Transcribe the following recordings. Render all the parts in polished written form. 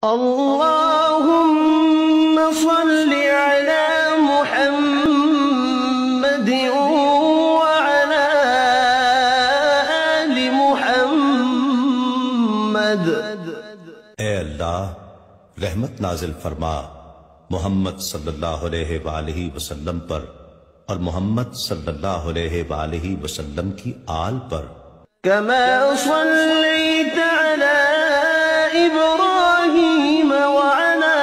اللهم صل على محمد وعلى آل محمد۔ اے اللہ رحمت نازل فرما محمد صلی اللہ علیہ وآلہ وسلم پر اور محمد صلی اللہ علیہ وآلہ وسلم کی آل پر۔ كما صليت على إبراهيم وعلى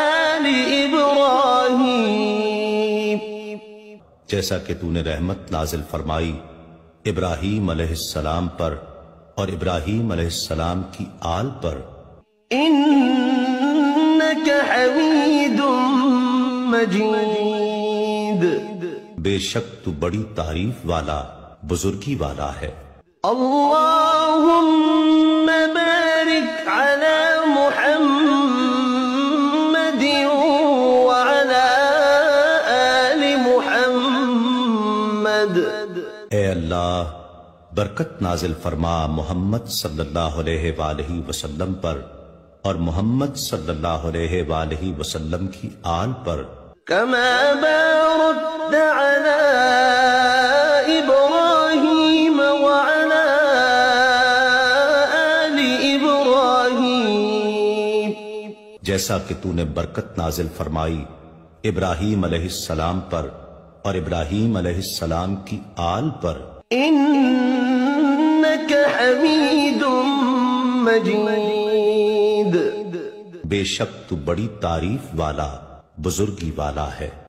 آل إبراهيم، جیسا کہ تو نے رحمت نازل فرمائی ابراہیم علیہ السلام پر اور ابراہیم علیہ السلام کی آل پر۔ إنك حميد مجيد، بے شک تو بڑی تعریف والا بزرگی والا ہے۔ اللهم بارك على محمد وعلى آل محمد۔ اے اللہ برکت نازل فرما محمد صلی اللہ علیہ وآلہ وسلم پر اور محمد صلی اللہ علیہ وآلہ وسلم کی آل پر۔ كما باركت على إبراهيم وعلى آل إبراهيم، جیسا کہ تو نے برکت نازل فرمائی ابراہیم علیہ السلام پر اور ابراہیم علیہ السلام کی آل پر۔ إنك حميد مجيد، بے شک تو بڑی تعریف والا بزرگی والا ہے۔